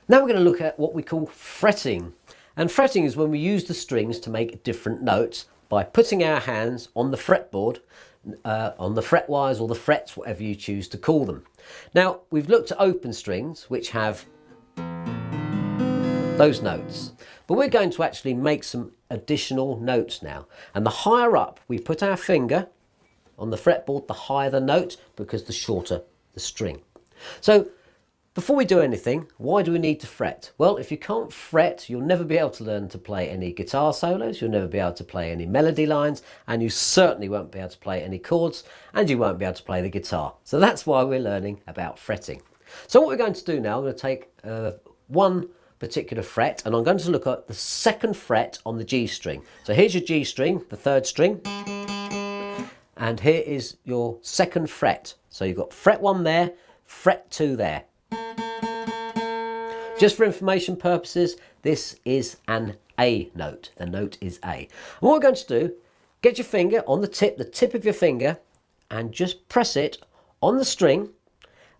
Now we're going to look at what we call fretting. And fretting is when we use the strings to make different notes by putting our hands on the fretboard, on the fret wires or the frets, whatever you choose to call them. Now we've looked at open strings which have those notes, but we're going to actually make some additional notes now. And the higher up we put our finger on the fretboard, the higher the note, because the shorter the string. So before we do anything, why do we need to fret? Well, if you can't fret, you'll never be able to learn to play any guitar solos, you'll never be able to play any melody lines, and you certainly won't be able to play any chords, and you won't be able to play the guitar. So that's why we're learning about fretting. So what we're going to do now, I'm going to take one particular fret, and I'm going to look at the second fret on the G string. So here's your G string, the third string, and here is your second fret. So you've got fret 1 there, fret 2 there. Just for information purposes, this is an A note. The note is A. And what we're going to do, get your finger on the tip of your finger, and just press it on the string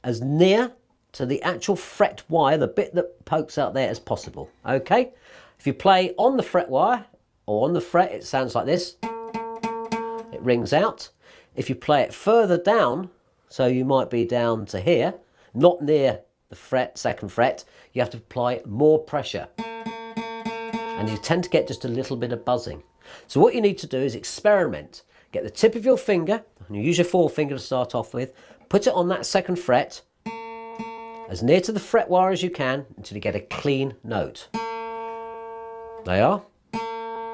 as near to the actual fret wire, the bit that pokes out there, as possible. Okay? If you play on the fret wire or on the fret, it sounds like this. It rings out. If you play it further down, so you might be down to here, not near the fret, second fret, you have to apply more pressure, and you tend to get just a little bit of buzzing. So what you need to do is experiment. Get the tip of your finger, and you use your forefinger to start off with, put it on that second fret as near to the fret wire as you can until you get a clean note. There you are.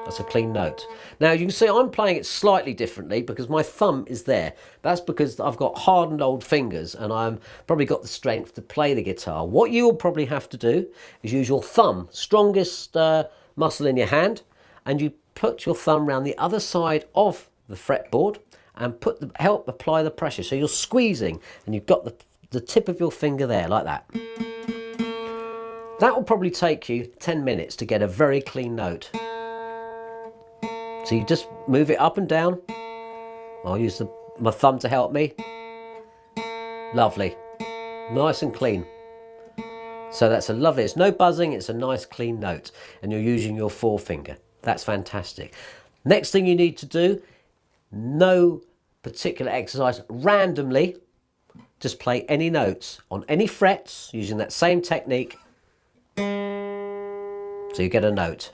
That's a clean note. Now you can see I'm playing it slightly differently because my thumb is there. That's because I've got hardened old fingers and I've probably got the strength to play the guitar. What you'll probably have to do is use your thumb, strongest muscle in your hand, and you put your thumb around the other side of the fretboard and help apply the pressure. So you're squeezing and you've got the tip of your finger there like that. That will probably take you 10 minutes to get a very clean note. So you just move it up and down. I'll use my thumb to help me. Lovely. Nice and clean. So that's a lovely, it's no buzzing, it's a nice clean note. And you're using your forefinger. That's fantastic. Next thing you need to do, no particular exercise, randomly, just play any notes on any frets using that same technique. So you get a note.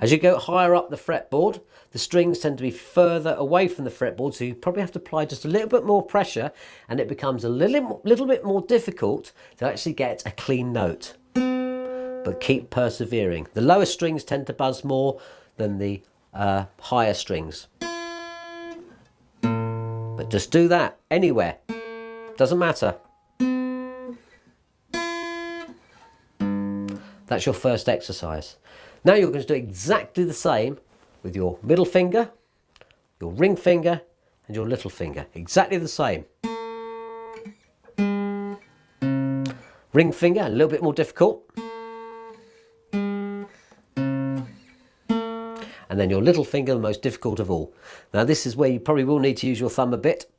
As you go higher up the fretboard, the strings tend to be further away from the fretboard, so you probably have to apply just a little bit more pressure, and it becomes a little bit more difficult to actually get a clean note. But keep persevering. The lower strings tend to buzz more than the higher strings. But just do that anywhere. Doesn't matter. That's your first exercise. Now you're going to do exactly the same with your middle finger, your ring finger, and your little finger. Exactly the same. Ring finger, a little bit more difficult. And then your little finger, the most difficult of all. Now this is where you probably will need to use your thumb a bit.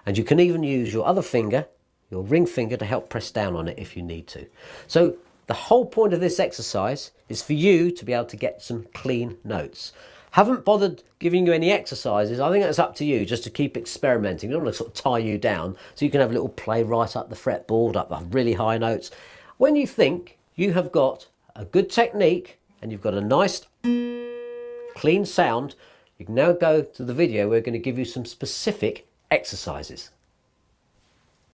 And you can even use your other finger, your ring finger, to help press down on it if you need to. So the whole point of this exercise is for you to be able to get some clean notes. Haven't bothered giving you any exercises. I think that's up to you, just to keep experimenting. I don't want to sort of tie you down, so you can have a little play right up the fretboard, up the really high notes. When you think you have got a good technique and you've got a nice clean sound, you can now go to the video. We're going to give you some specific exercises.